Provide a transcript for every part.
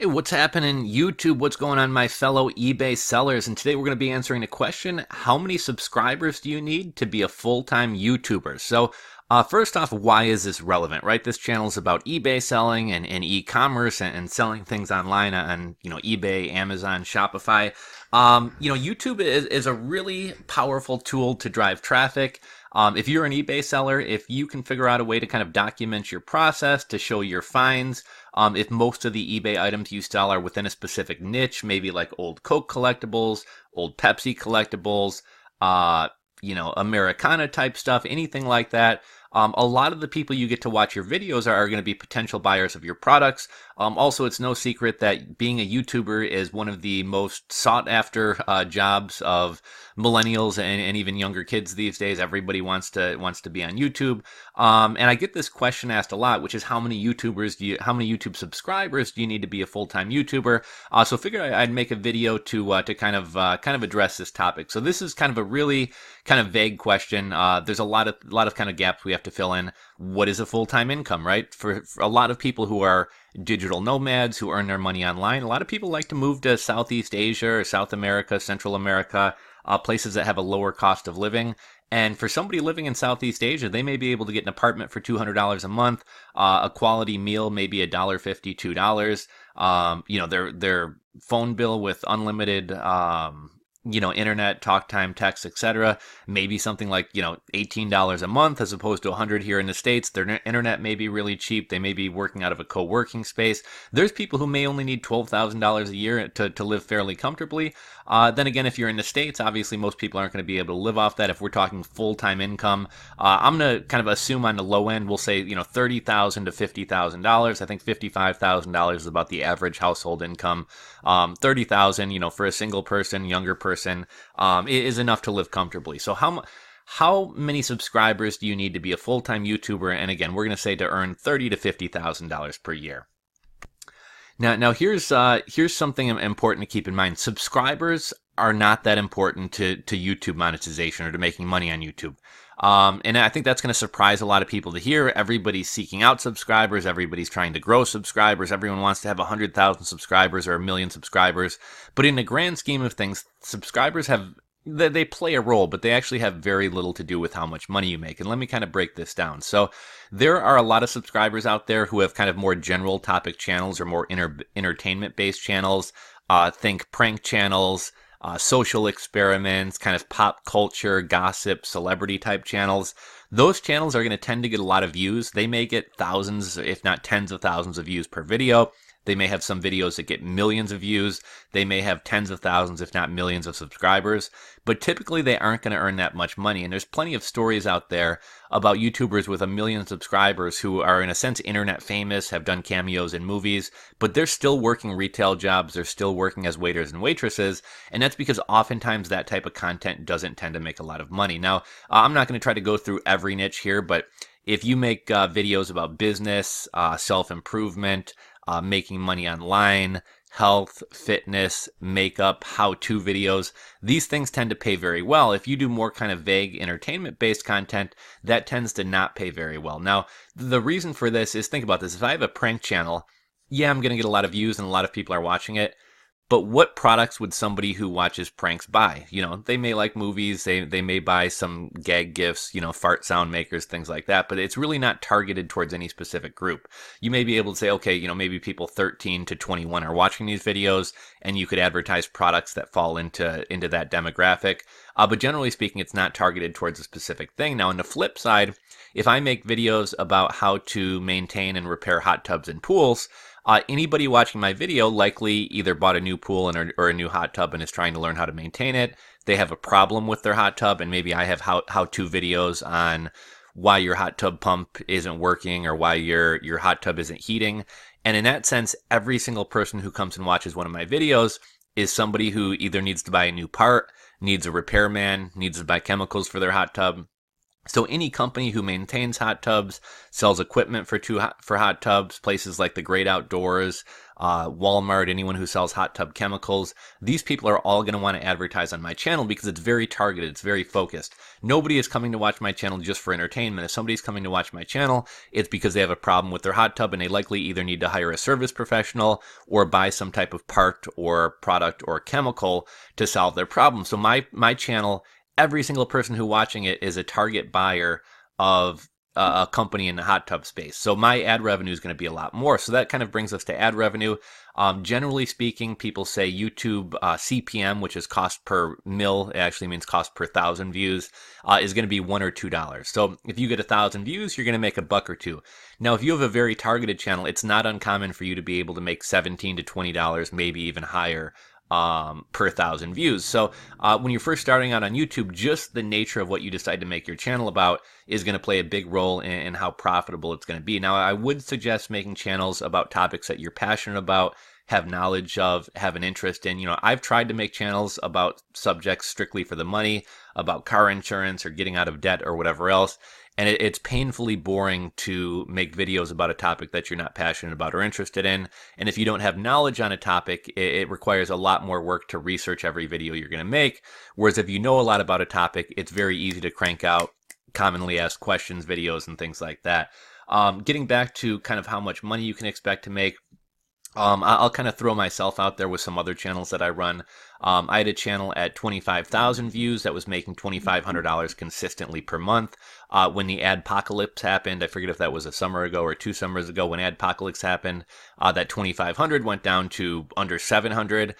Hey, what's happening, YouTube? What's going on, my fellow eBay sellers? And today we're going to be answering the question, how many subscribers do you need to be a full-time YouTuber? So, first off, why is this relevant, right? This channel is about eBay selling and e-commerce and selling things online on, eBay, Amazon, Shopify. YouTube is a really powerful tool to drive traffic. If you're an eBay seller, if you can figure out a way to kind of document your process to show your finds, if most of the eBay items you sell are within a specific niche, maybe like old Coke collectibles, old Pepsi collectibles, Americana type stuff, anything like that. A lot of the people you get to watch your videos are going to be potential buyers of your products. Also, it's no secret that being a YouTuber is one of the most sought after jobs of millennials and even younger kids these days. Everybody wants to be on YouTube. And I get this question asked a lot, which is how many YouTube subscribers do you need to be a full-time YouTuber? So I figured I'd make a video to kind of address this topic. So this is kind of a really kind of vague question. There's a lot of kind of gaps we have to fill in. What is a full-time income, right? For a lot of people who are digital nomads who earn their money online, a lot of people like to move to Southeast Asia or South America, Central America, places that have a lower cost of living. And for somebody living in Southeast Asia, they may be able to get an apartment for $200 a month, a quality meal, maybe $1.50, $2. Their phone bill with unlimited internet, talk time, text, etc. Maybe something like, $18 a month as opposed to $100 here in the States. Their internet may be really cheap. They may be working out of a co-working space. There's people who may only need $12,000 a year to live fairly comfortably. Then again, if you're in the States, obviously most people aren't going to be able to live off that. If we're talking full-time income, I'm going to kind of assume on the low end, we'll say, $30,000 to $50,000. I think $55,000 is about the average household income. $30,000, for a single person, younger person, is enough to live comfortably. So how many subscribers do you need to be a full-time YouTuber? And again, we're going to say to earn $30,000 to $50,000 per year. Now here's something important to keep in mind. Subscribers are not that important to YouTube monetization or to making money on YouTube. And I think that's going to surprise a lot of people to hear. Everybody's seeking out subscribers. Everybody's trying to grow subscribers. Everyone wants to have 100,000 subscribers or 1,000,000 subscribers. But in the grand scheme of things, subscribers they play a role, but they actually have very little to do with how much money you make. And let me kind of break this down. So there are a lot of subscribers out there who have kind of more general topic channels or more entertainment-based channels. Think prank channels, social experiments, kind of pop culture, gossip, celebrity type channels. Those channels are going to tend to get a lot of views. They may get thousands, if not tens of thousands of views per video. They may have some videos that get millions of views. They may have tens of thousands, if not millions of subscribers. But typically they aren't going to earn that much money. And there's plenty of stories out there about YouTubers with 1,000,000 subscribers who are in a sense internet famous, have done cameos in movies, but they're still working retail jobs. They're still working as waiters and waitresses. And that's because oftentimes that type of content doesn't tend to make a lot of money. Now, I'm not going to try to go through every niche here, but if you make videos about business, self-improvement, making money online, health, fitness, makeup, how-to videos, these things tend to pay very well. If you do more kind of vague entertainment-based content, that tends to not pay very well. Now, the reason for this is, think about this. If I have a prank channel, yeah, I'm going to get a lot of views and a lot of people are watching it. But what products would somebody who watches pranks buy? They may like movies, they may buy some gag gifts, fart sound makers, things like that, but it's really not targeted towards any specific group. You may be able to say, okay, maybe people 13 to 21 are watching these videos, and you could advertise products that fall into that demographic. But generally speaking, it's not targeted towards a specific thing. Now, on the flip side, if I make videos about how to maintain and repair hot tubs and pools, anybody watching my video likely either bought a new pool or a new hot tub and is trying to learn how to maintain it. They have a problem with their hot tub, and maybe I have how-to videos on why your hot tub pump isn't working or why your hot tub isn't heating. And in that sense, every single person who comes and watches one of my videos is somebody who either needs to buy a new part, needs a repairman, needs to buy chemicals for their hot tub, So any company who maintains hot tubs, sells equipment for hot tubs, places like the Great Outdoors, Walmart, anyone who sells hot tub chemicals, these people are all going to want to advertise on my channel because it's very targeted, it's very focused. Nobody is coming to watch my channel just for entertainment. If somebody's coming to watch my channel, it's because they have a problem with their hot tub and they likely either need to hire a service professional or buy some type of part or product or chemical to solve their problem. So my channel, every single person who watching it is a target buyer of a company in the hot tub space. So my ad revenue is going to be a lot more. So that kind of brings us to ad revenue. Generally speaking, people say YouTube CPM, which is cost per mil, it actually means cost per 1,000 views, is going to be $1 or $2. So if you get 1,000 views, you're going to make a buck or two. Now, if you have a very targeted channel, it's not uncommon for you to be able to make $17 to $20, maybe even higher per 1,000 views. So when you're first starting out on YouTube, just the nature of what you decide to make your channel about is going to play a big role in how profitable it's going to be. Now, I would suggest making channels about topics that you're passionate about, have knowledge of, have an interest in. I've tried to make channels about subjects strictly for the money, about car insurance or getting out of debt or whatever else. And it's painfully boring to make videos about a topic that you're not passionate about or interested in. And if you don't have knowledge on a topic, it requires a lot more work to research every video you're going to make. Whereas if you know a lot about a topic, it's very easy to crank out commonly asked questions videos and things like that. Getting back to kind of how much money you can expect to make, I'll kind of throw myself out there with some other channels that I run. I had a channel at 25,000 views that was making $2,500 consistently per month. When the adpocalypse happened, I forget if that was a summer ago or 2 summers ago, when adpocalypse happened, that 2,500 went down to under 700.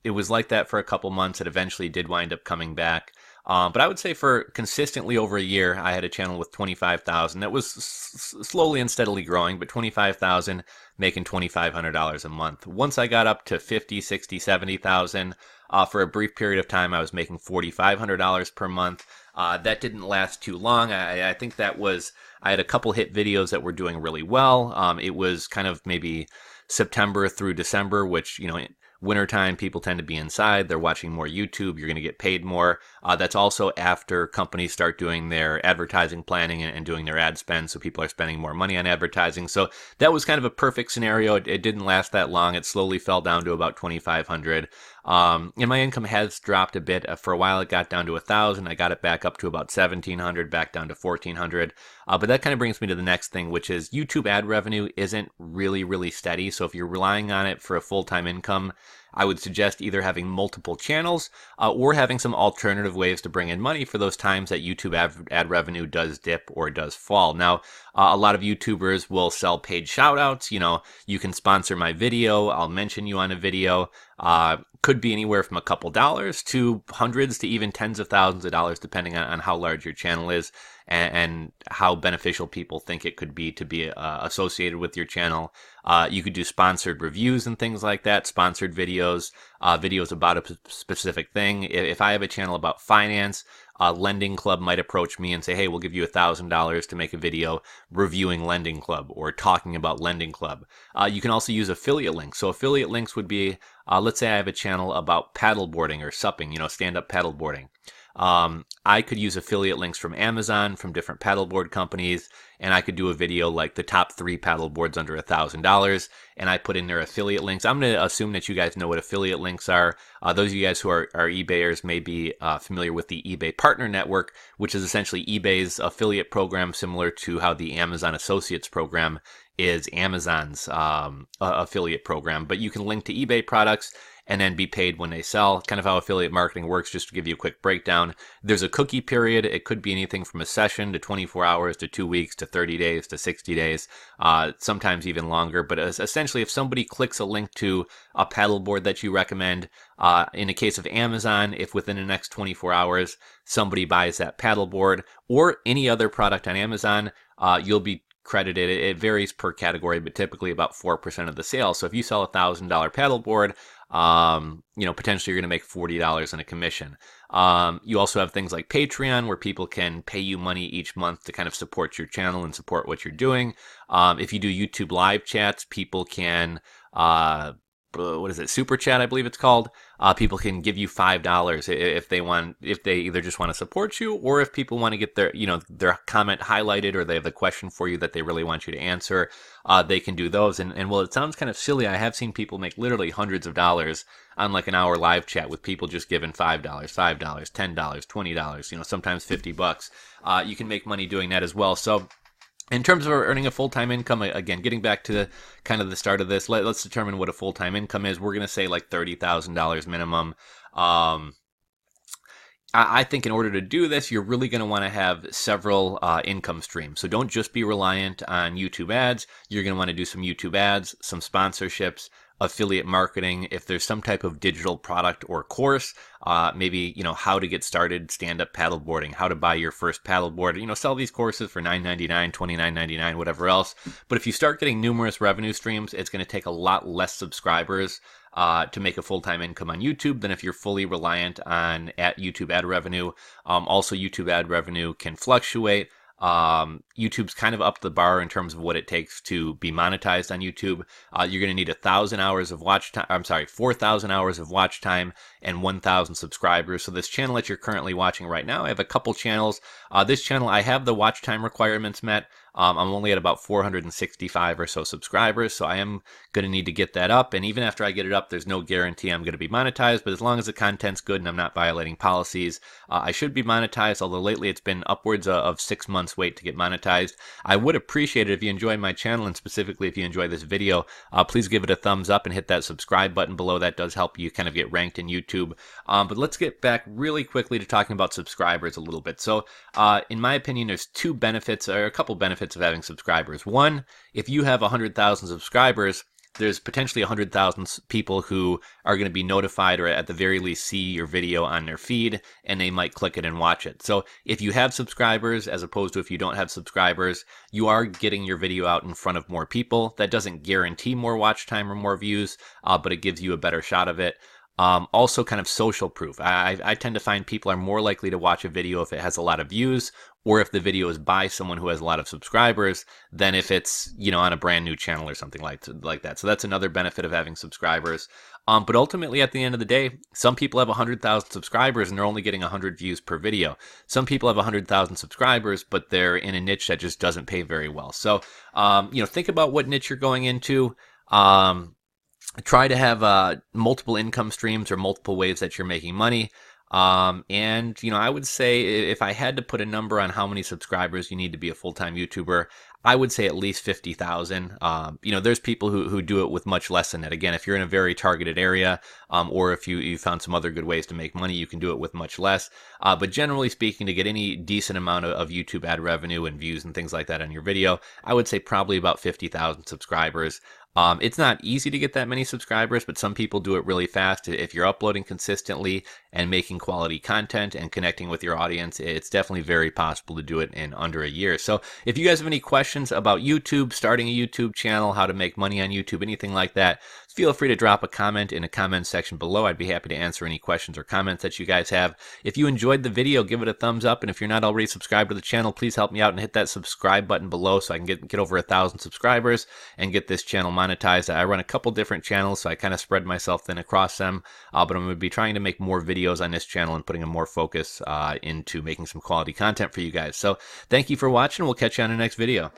It was like that for a couple months. It eventually did wind up coming back. But I would say for consistently over a year, I had a channel with 25,000 that was slowly and steadily growing, but 25,000 making $2,500 a month. Once I got up to 50, 60, 70,000, for a brief period of time, I was making $4,500 per month. That didn't last too long. I think I had a couple hit videos that were doing really well. It was kind of maybe September through December, which, wintertime, people tend to be inside. They're watching more YouTube. You're going to get paid more. That's also after companies start doing their advertising planning and doing their ad spend. So people are spending more money on advertising. So that was kind of a perfect scenario. It didn't last that long. It slowly fell down to about 2,500. And my income has dropped a bit. For a while, it got down to 1,000. I got it back up to about 1,700, back down to 1,400. But that kind of brings me to the next thing, which is YouTube ad revenue isn't really, really steady. So if you're relying on it for a full-time income, I would suggest either having multiple channels or having some alternative ways to bring in money for those times that YouTube ad revenue does dip or does fall. Now, a lot of YouTubers will sell paid shout outs. You can sponsor my video. I'll mention you on a video. Could be anywhere from a couple dollars to hundreds to even tens of thousands of dollars, depending on how large your channel is and how beneficial people think it could be to be associated with your channel. You could do sponsored reviews and things like that, sponsored videos, videos about a specific thing. If I have a channel about finance, Lending Club might approach me and say, hey, we'll give you $1,000 to make a video reviewing Lending Club or talking about Lending Club. You can also use affiliate links. So affiliate links would be, let's say I have a channel about paddleboarding or supping, stand-up paddleboarding. I could use affiliate links from Amazon, from different paddleboard companies, and I could do a video like the top 3 paddleboards under $1,000, and I put in their affiliate links. I'm going to assume that you guys know what affiliate links are. Those of you guys who are eBayers may be familiar with the eBay Partner Network, which is essentially eBay's affiliate program, similar to how the Amazon Associates program is Amazon's affiliate program. But you can link to eBay products and then be paid when they sell. Kind of how affiliate marketing works, just to give you a quick breakdown. There's a cookie period. It could be anything from a session to 24 hours to 2 weeks to 30 days to 60 days, sometimes even longer. But essentially, if somebody clicks a link to a paddleboard that you recommend, in the case of Amazon, if within the next 24 hours somebody buys that paddleboard or any other product on Amazon, you'll be credited. It varies per category, but typically about 4% of the sale. So if you sell $1,000 paddleboard, potentially you're going to make $40 in a commission. You also have things like Patreon, where people can pay you money each month to kind of support your channel and support what you're doing. If you do YouTube live chats, people can what is it, super chat, I believe it's called. People can give you $5 if they want, if they either just want to support you, or if people want to get their, their comment highlighted, or they have a question for you that they really want you to answer. They can do those. And while it sounds kind of silly, I have seen people make literally hundreds of dollars on like an hour live chat with people just giving $5, $10, $20, sometimes $50. You can make money doing that as well. So in terms of earning a full-time income, again, getting back to kind of the start of this, let's determine what a full-time income is. We're going to say like $30,000 minimum. I think in order to do this, you're really going to want to have several income streams. So don't just be reliant on YouTube ads. You're going to want to do some YouTube ads, some sponsorships, affiliate marketing. If there's some type of digital product or course, maybe, how to get started stand-up paddleboarding, how to buy your first paddleboard, sell these courses for $9.99, $29.99, whatever else. But if you start getting numerous revenue streams, it's going to take a lot less subscribers to make a full-time income on YouTube than if you're fully reliant on YouTube ad revenue. Also, YouTube ad revenue can fluctuate. YouTube's kind of up the bar in terms of what it takes to be monetized on YouTube. You're going to need 1,000 hours of watch time. I'm sorry, 4,000 hours of watch time and 1,000 subscribers. So this channel that you're currently watching right now, I have a couple channels. This channel, I have the watch time requirements met. I'm only at about 465 or so subscribers, so I am going to need to get that up. And even after I get it up, there's no guarantee I'm going to be monetized. But as long as the content's good and I'm not violating policies, I should be monetized. Although lately it's been upwards of 6 months wait to get monetized. I would appreciate it if you enjoy my channel, and specifically if you enjoy this video, please give it a thumbs up and hit that subscribe button below. That does help you kind of get ranked in YouTube. But let's get back really quickly to talking about subscribers a little bit. So in my opinion, there's two benefits, or a couple benefits of having subscribers. One, if you have 100,000 subscribers, there's potentially 100,000 people who are going to be notified, or at the very least see your video on their feed, and they might click it and watch it. So if you have subscribers, as opposed to if you don't have subscribers, you are getting your video out in front of more people. That doesn't guarantee more watch time or more views, but it gives you a better shot of it. Also kind of social proof. I tend to find people are more likely to watch a video if it has a lot of views, or if the video is by someone who has a lot of subscribers, than if it's, on a brand new channel or something like that. So that's another benefit of having subscribers. But ultimately, at the end of the day, some people have 100,000 subscribers and they're only getting 100 views per video. Some people have 100,000 subscribers, but they're in a niche that just doesn't pay very well. So, think about what niche you're going into. Try to have multiple income streams or multiple ways that you're making money. And I would say if I had to put a number on how many subscribers you need to be a full-time YouTuber, I would say at least 50,000. There's people who do it with much less than that. Again, if you're in a very targeted area, or if you found some other good ways to make money, you can do it with much less. But generally speaking, to get any decent amount of YouTube ad revenue and views and things like that on your video, I would say probably about 50,000 subscribers. It's not easy to get that many subscribers, but some people do it really fast. If you're uploading consistently and making quality content and connecting with your audience, it's definitely very possible to do it in under a year. So if you guys have any questions about YouTube, starting a YouTube channel, how to make money on YouTube, anything like that, feel free to drop a comment in the comment section below. I'd be happy to answer any questions or comments that you guys have. If you enjoyed the video, give it a thumbs up. And if you're not already subscribed to the channel, please help me out and hit that subscribe button below so I can get over 1,000 subscribers and get this channel monetized. I run a couple different channels, so I kind of spread myself thin across them. But I'm going to be trying to make more videos on this channel and putting a more focus into making some quality content for you guys. So thank you for watching. We'll catch you on the next video.